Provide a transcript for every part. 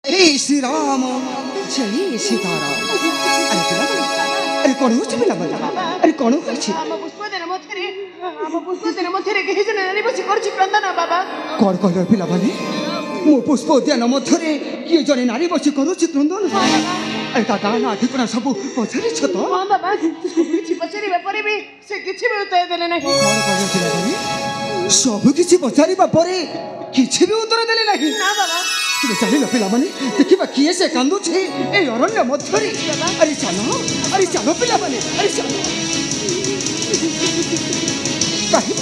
जय श्री राम जय सीताराम। अरे कौन हो पिला अरे कौन हो कौन कह पिला मो पुष्पोद्यान मध्य किए जड़े नारी बसी करुच्ची क्रंदन अरे ता गाना ठिकना सब पचारि छ तो हां बाबा किछि पचारिबा परे भी से किछि भी उत्तर देले नाही कौन कह पिला सब किछि पचारिबा परे किछि भी उत्तर देले नाही ना बाबा तुम चल पिला माने देखिबा किए से कांदु छे ए अरण्य मध्यरी अरे चलो पिला माने अरे चलो काहे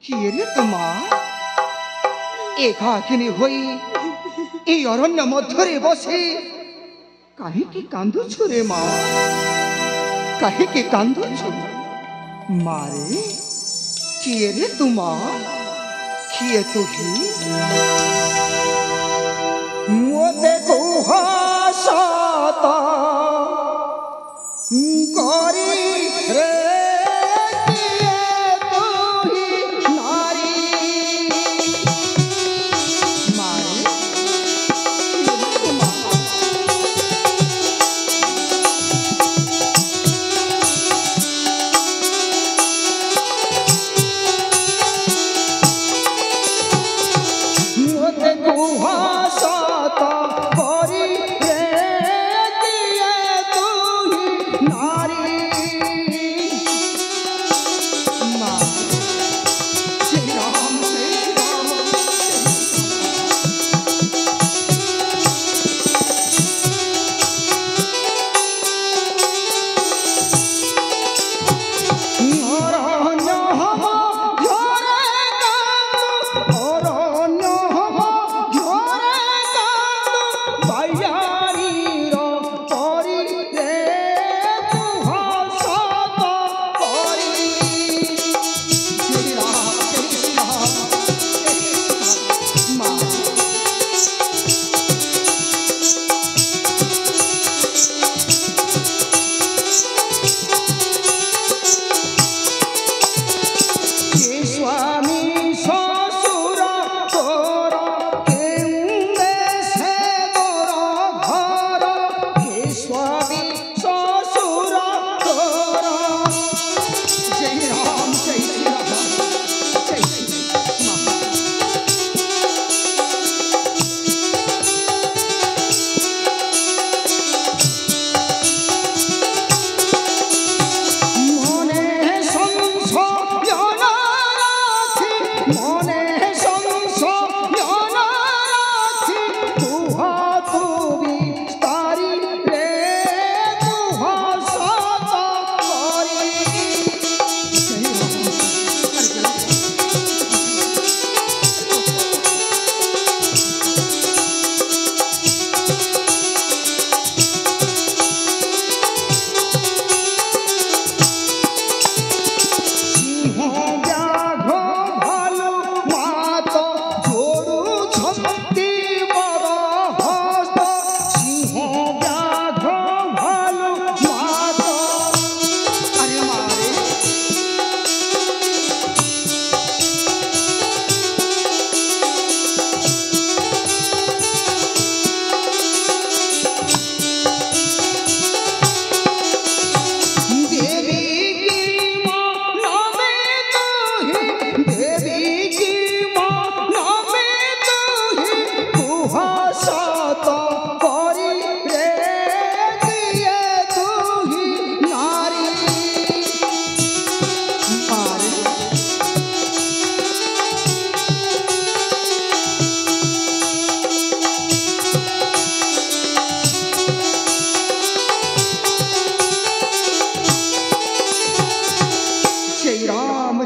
किए रे तुमा एकाकिनी होई ए अरण्य मध्यरे बसे काहे की कांदुछु रे माँ काहे की कांदुछु मारे किए रे तुमा किए तुही मोते कुहासता करी रे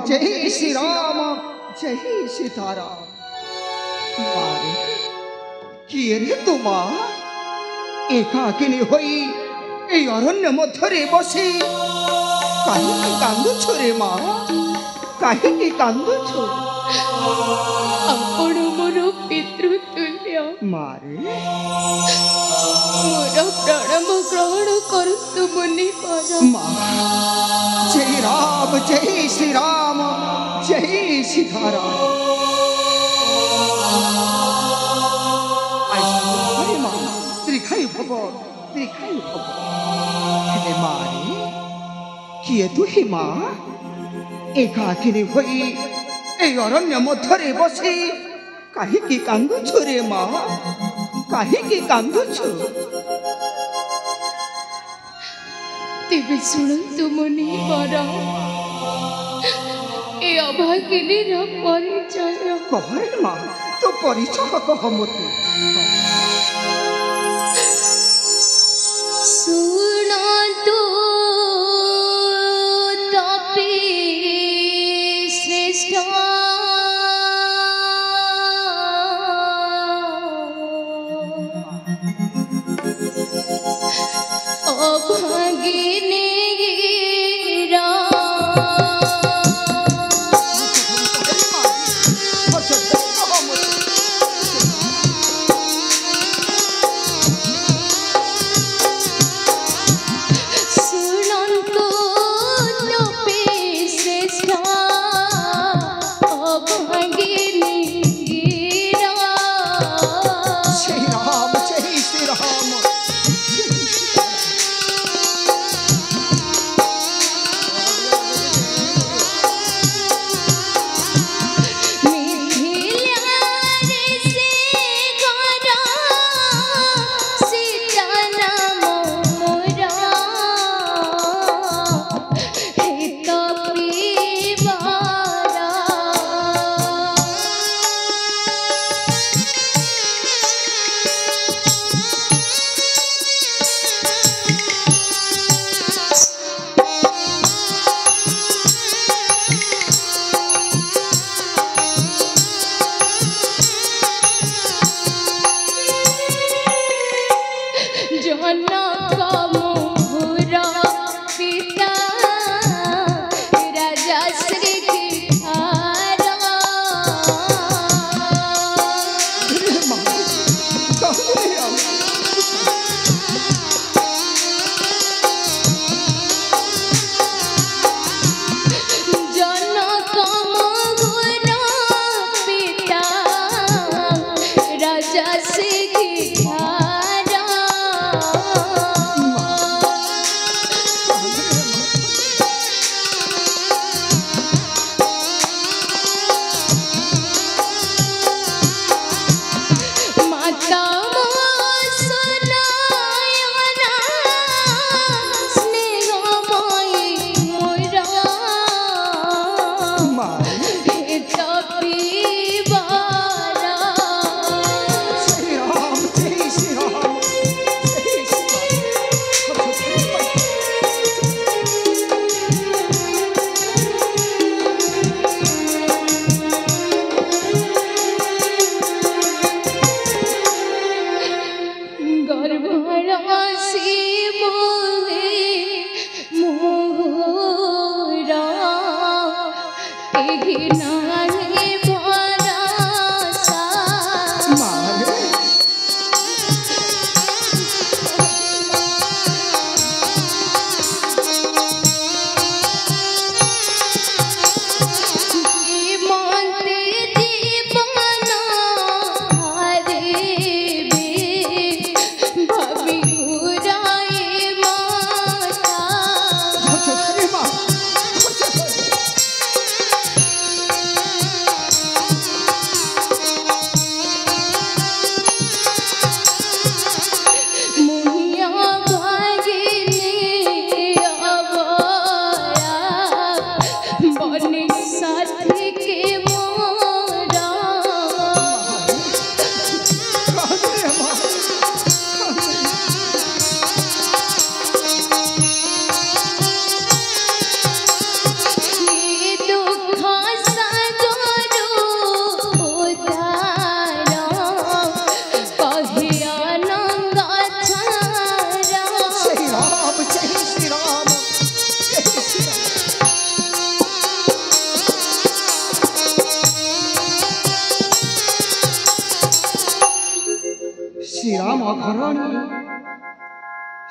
जय श्री राम जय सीताराम। मारे किए रे तुमा एकाकिनी होई ए अरण्य मध्यरे बसी काहे की कांदुछु रे माँ काहे की कांदुछु आपण मोर पितृतुल्य मारे मोर प्राण ग्रहण करतु मुनि पर माँ जय राम जय श्री राम जय सीताराम अरे माँ दीर्घायु भव दीर्घायु भव हेले मारे किए तू ही माँ एकाकिनी होई ए अरण्य मध्यरे बसी काहेकि कांदुछु रे माँ काहेकि कांदुछु तेबे शुणु मुनि पर ए अभागिनी परिचय कह माँ तो परिचय कह मते शुणु तपी श्रेष्ठ अभागिनी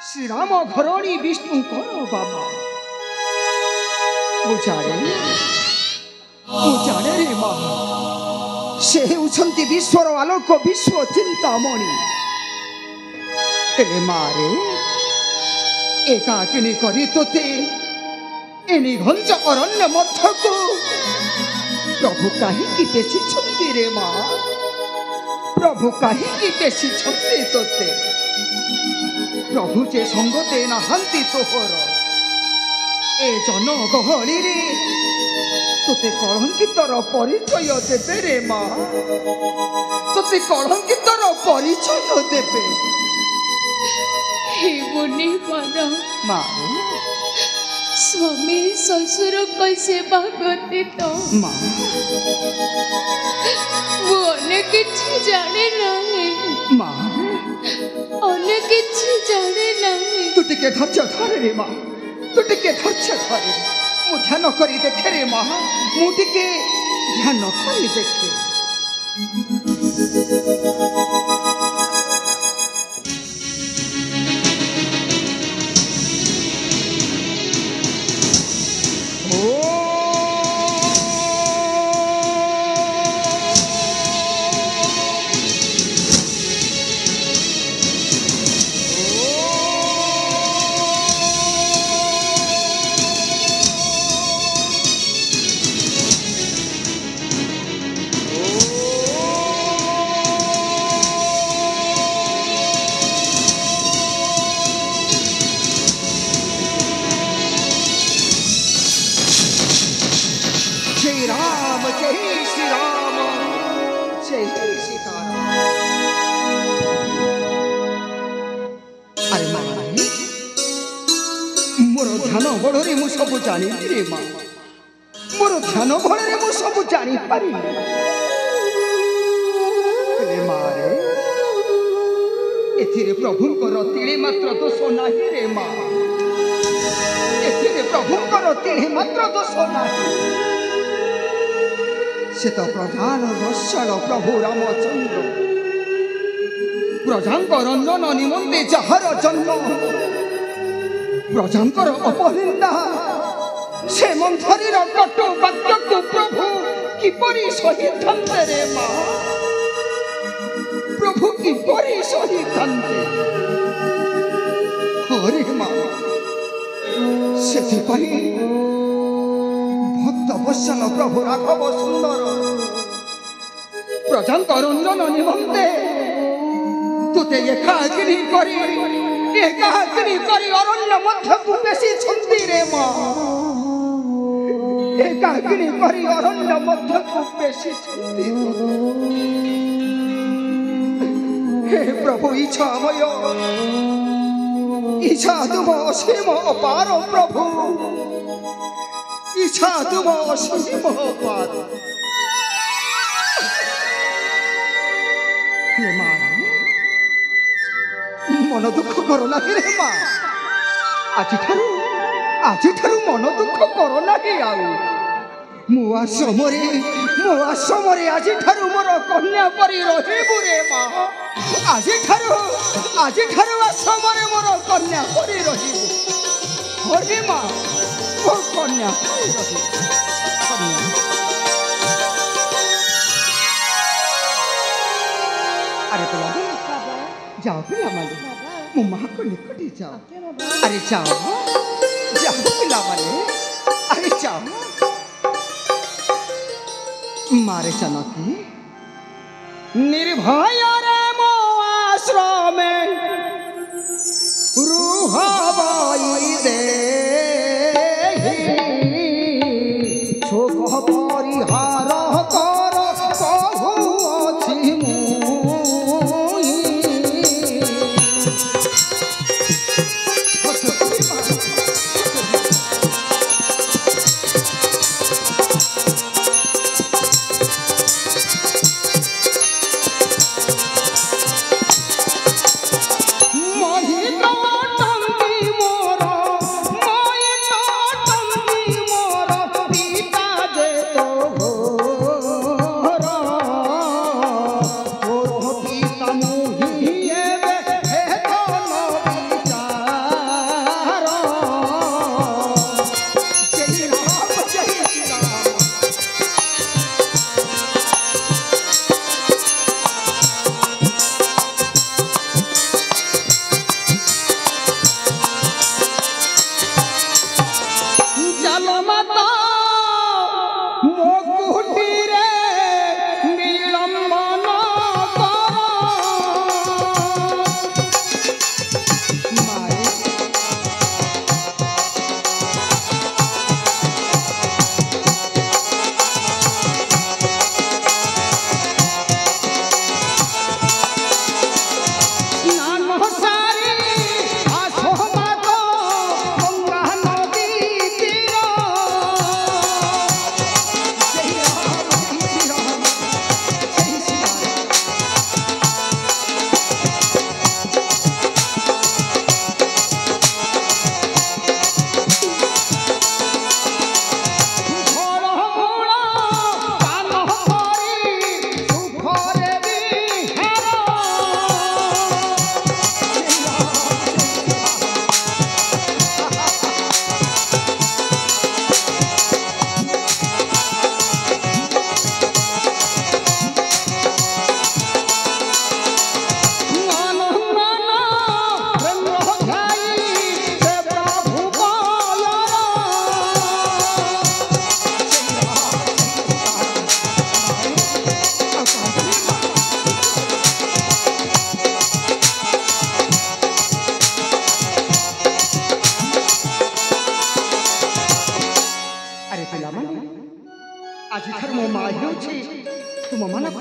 ଶ୍ରୀରାମ ଘରଣୀ ବିଷ୍ଣୁଙ୍କର ବାବା ମୁଁ ଜାଣେ ରେ ମା ସେ ହେଉଛନ୍ତି ବିଶ୍ୱର ଆଲୋକ ବିଶ୍ୱ ଚିନ୍ତାମଣି ହେଲେ ମାରେ ଏକାକିନୀ କରି ତୋତେ ଏନି ଘଞ୍ଚ ଅରଣ୍ୟ ମଧ୍ୟକୁ ପ୍ରଭୁ କାହିଁକି ବେଶିଛନ୍ତି ରେ ମା ପ୍ରଭୁ କାହିଁକି ବେଶିଛନ୍ତି ତୋତେ ପ୍ରଭୁ ଯେ ସଙ୍ଗ ଦେଇ ନାହାନ୍ତି ତୋହର ଏ ଜନଗହଳିରେ ତୋତେ କଳଙ୍କିତର ପରିଚୟ ଦେବେ ରେ ମା ତୋତେ କଳଙ୍କିତର ପରିଚୟ ଦେବେ हे मुनिवर ମା स्वामी ससुर को सेवा करते तो ମା वो अनेक किछि जाने नहीं ମା अनेक किछि जाने नहीं तू टिके धैर्य धरे रे मा तू टिके धैर्य धरे मु ध्यान करी देखे रे मा मु टिके ध्यान करी देखे ध्यान बड़े मु सब जानी रे माँ मोर ध्यान बड़े मु सब जानी पारी मारे एथिरे प्रभुंकर तिले मात्र दोष नाही रे माँ एथिरे प्रभुंकर तिले मात्र दोष नाही से तो प्रधान रक्षण प्रभु रामचंद्र प्रजांक रंजन निमंते जहार जन्म प्रजांकर अपहृता से मंथरीर कटु वाक्य को प्रभु किपरि सहिथन्ते रे माँ प्रभु किपरि सहिथन्ते अरे माँ सेथिपाई भक्त वत्सल प्रभु राघव सुंदर प्रजांकर रंजन निमंते तुते एकाकिनी करी अरण्य मध्यकु बेसी छंदी रे माँ एकाकिनी करी अरण्य मध्यकु बेसी छंदी हे प्रभु इच्छा तुम असीम अपार प्रभु इच्छा तुम असीम अपार हे माँ मन दुख करो ना रे माँ आज ठारू मन दुख करो ना मु आश्रमरे आज ठारू मोर कन्या परी रहिबु रे माँ आज ठारू आश्रमरे मोर कन्या परी रहिबु अरे माँ मोर कन्या परी रहिबु अरे पिला जाओ पिला माले मु माँ को निकटे जाओ अरे जाओ पिला माले अरे जाओ मारे चनकी निर्भय रे मो आश्रमे रुहाबाई दे शोक परिहार कर कहु अछि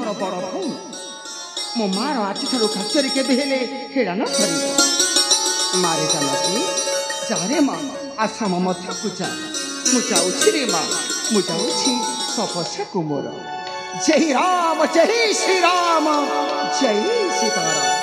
घर बड़ भौ मो मार आखि ठार खचरी के हेले हेड़ान कर मारे जानकी जारे माँ आसाम मध्यकू जा मुझे रे माँ मुझे तपस्या को मोर जय राम जय श्री राम जय सीताराम।